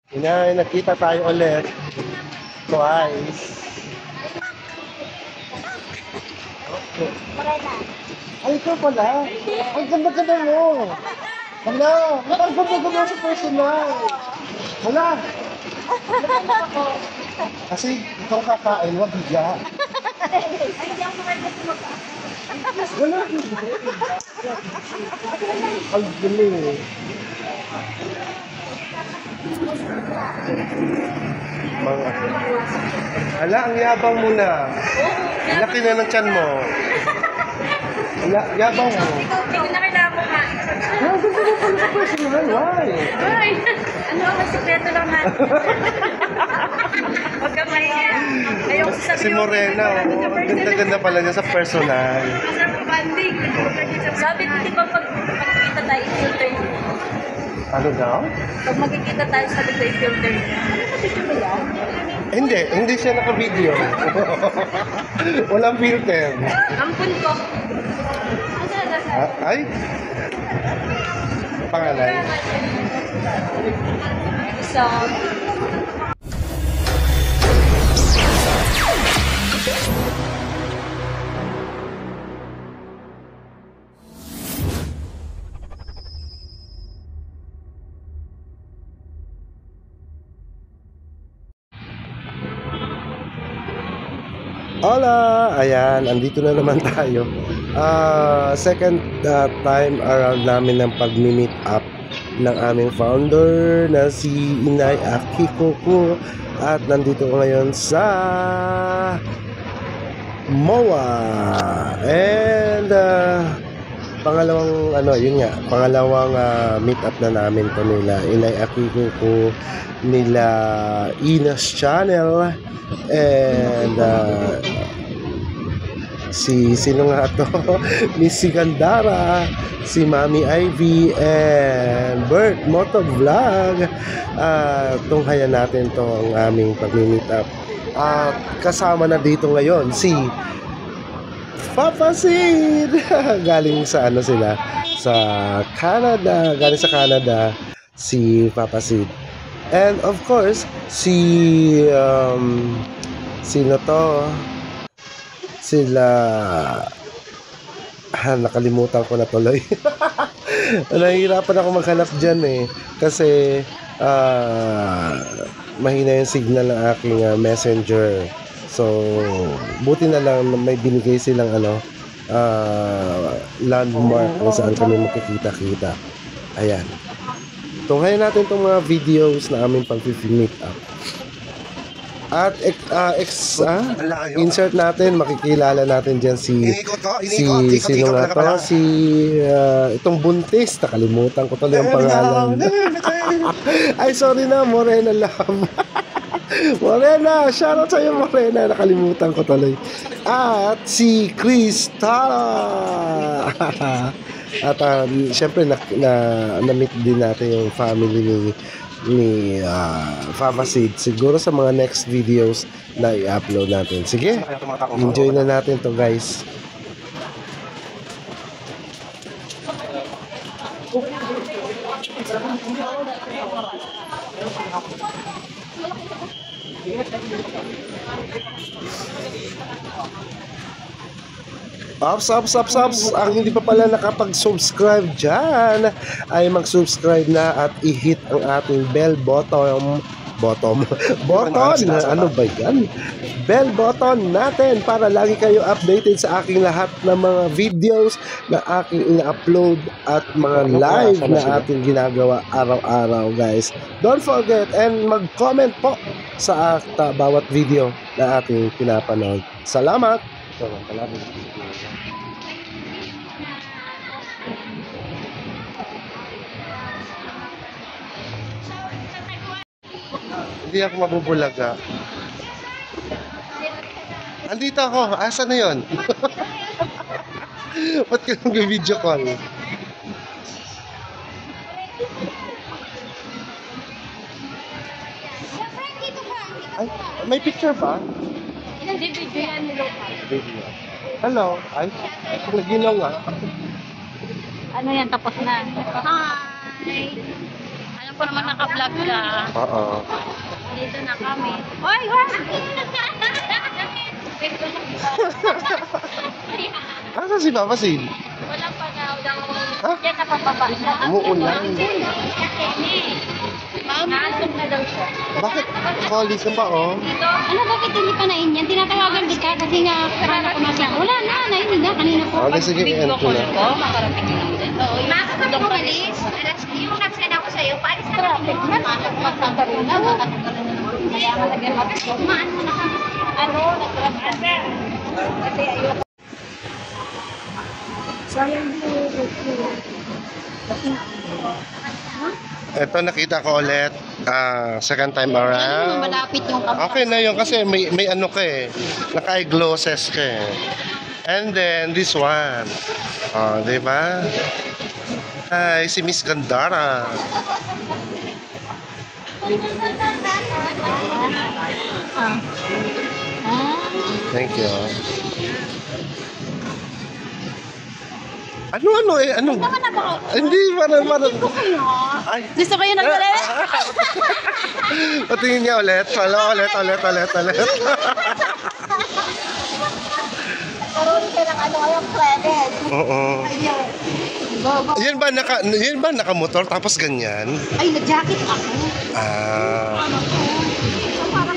Inay, nakita tayo ulit. Twice. Ay, ikaw pala. Ang ganda-ganda mo. Hala, ang ganda-ganda sa personal. Hala. Kasi ikaw kakain, wag higa. Wala. Ang galing eh. Mga. Hala, ang yabang mo na. Ang laki na ng tiyan mo. Yabang mo. Hindi ko na kailangan mo nga. Ang ganda mo pala sa personal. Why? Ay, ano, mas sikreto lang natin. Huwag ka mahiya. Ayoko sabihin. Si Morena, oh, ang ganda-ganda pala niya sa personal. Masarap ang banding. Sabi ko, di ba pag magkikita tayo, i-filter niyo. Ano daw? Pag magkikita tayo, sabi ko, i-filter niyo. Ano ka picture mo yan? Hindi siya naka-video. Walang filter. Ampun ko. Ay? Pangalan? So, Hola! Ayan, andito na naman tayo. Second time around namin ng pag-meet up ng aming founder na si Inay Akikoko. At nandito ko ngayon sa MOA. And pangalawang pangalawang meet up na namin to nila Inay Akikoko, nila Inas Channel, and sino nga to? Miss Sigandara, si Mami Ivy, and Bert Moto Vlog. Tunghayan natin tong aming pag-meet up. At kasama na dito ngayon si Papa Sid. Galing sa sila? Sa Canada. Galing sa Canada si Papa Sid. And of course, sino to? Sila nakalimutan ko na tuloy. Nahihirapan ako maghanap dyan eh. Kasi mahina yung signal ng aking messenger. So, buti na lang may binigay silang landmark kung saan kami makikita-kita. Ayan. Tunghayan natin itong mga videos na aming pag-meet up. At insert natin, makikilala natin dyan sino nga to? Itong buntis, nakalimutan ko tuloy ang pangalan. Ay, sorry na, Morena Love. Morena, shoutout sa'yo Morena, nakalimutan ko tuloy. At si Krista. At syempre na-meet din natin yung family ni Papa Sid. Siguro sa mga next videos na i-upload natin. Sige, enjoy na natin to guys. Ops. Ang hindi pa pala nakapag-subscribe dyan ay mag-subscribe na at i-hit ang ating bell button. Ano ba yan? Bell button natin para lagi kayo updated sa aking lahat ng mga videos na aking ina-upload at mga live na ating ginagawa araw-araw guys. Don't forget and mag-comment po sa bawat video na ating pinapanood. Salamat! Hindi ako mabubulaga. Andito ako. Asa na yun? Ba't ka nag-video call? Ay, may picture ba? hindi video yan nilo. Video. Hello. Ay, naginaw nga. Ano yan, tapos na. Hi! Alam ko naman naka-vlog ka. Oo. Dito na kami. Oy, wag! Asa si Papa Sid? Walang pa daw. Ha? Diyan na papaba. Umuulan. Naantok na daw siya. Bakit? Kali ka pa, oh. Ano, bakit hindi pa nain yan? Tinatawagan kita kasi nga paano ko masya. Wala na, nain na kanina po. Okay, sige, i-end ko na. Makarating na din. Makakapag umalis, yung nagsan ako sa'yo, paalis na kami. Magkakaroon na. Kaya malagyan mo. Kumaan mo na kami. Ano, nagtrabasan. Kasi ayoko. Sayang Ito nakita ko ulit. Second time around. malapit yung Okay na yun kasi may ano ka eh. Naka-eyeglasses ka eh. And then this one. Oh, di ba? Hi, si Miss Gandara. Thank you. Ano eh? Ano? Hindi, parang... Ay. Gusto ko yun ang galing? Patingin niya ulit. Ulit. Karoon ka ng ano kayong credit. Oo. Yan ba naka-motor tapos ganyan? Ay, nag-jacket ako. Ah. So, parang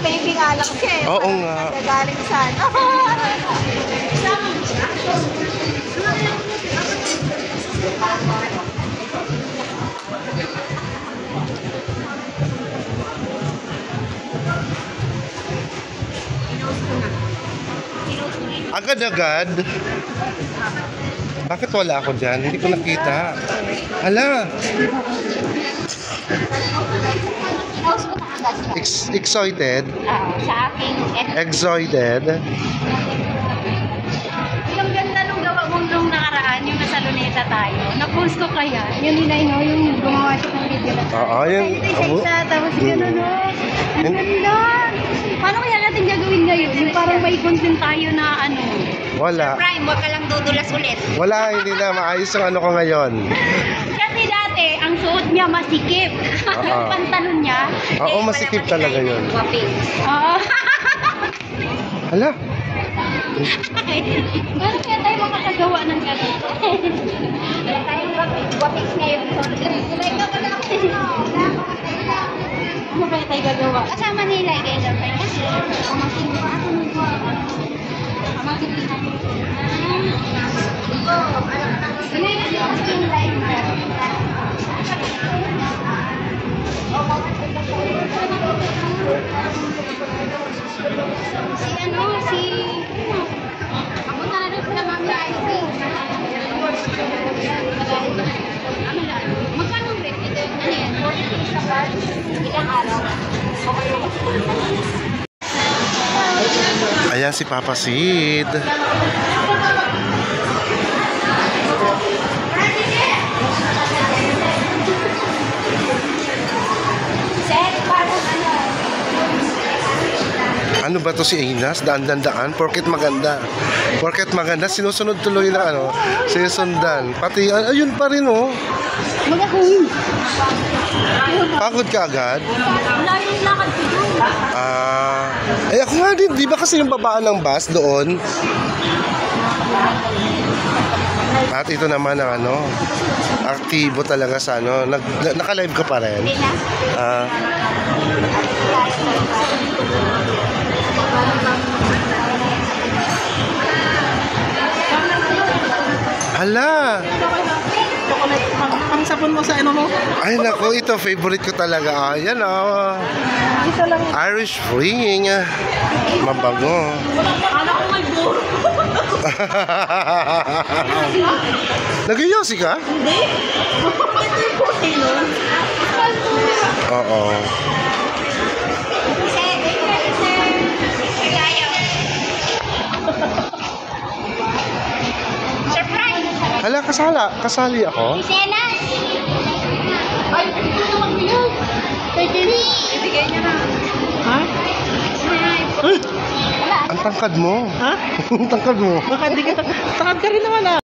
baby nga lang siya eh. Oo nga. Nagagaling sa ano. Agad-agad? Bakit wala ako dyan? Hindi ko nakita. Hala. Excited? Sa aking Excited? yung ganda nung gawa mong nung nakaraan, yung nasa Luneta tayo. Na-post ko kaya. Yung ninay, no? Yung gumawa siya ng video na. Oo, yun. Isa, tapos gano'n, no? Ang ganda! Paano kaya natin gagawin ngayon? Yung parang may content tayo na ano. Wala. Prime, huwag ka lang dudulas ulit. Wala, hindi na. Maayos yung ano ko ngayon. Kasi dati, ang suot niya masikip. Yung pantalon niya. Oo, masikip talaga yun. Oo. Hala. Paano kaya tayo makakagawa ng ganito? Wala tayong wapix ngayon. Ano kaya tayo gagawa? Kasama nila, i-gator tayo. Kasi, pamasin ko ako nito. Pamasin ko natin. Papunta na doon sila Mami Ivy. Magkano ang rate nito? Ano yan? 40 sa bar? Ilang araw? Ayan si Papa Sid. Ano ba to si Inas? Daan-daan. Porket maganda. Sinusunod tuloy na ano. Sinusundan. Pati, ayun pa rin oh. Mag-ahoy. Pagod ka agad? Wala yung lakad ko doon. Ako nga din. Di ba kasi yung babaan ng bus doon? At ito naman ang ano. Aktibo talaga sa ano. Naka-live ka pa rin? Hindi na. Hala! Ang sabon mo sa ano mo? Ay nako, ito favorite ko talaga. Ayan oh. Irish Spring. Mabango. Nag-yosi ka? Hindi. Ito yung puti nun. Oo. Hala, kasali ako? Senas! Ay, ito naman mo yun. Kay Kenny. Ibigay niya na. Ha? Ay! Ang tangkad mo. Ha? Ang tangkad mo. Baka di kita. Takad ka rin naman ah.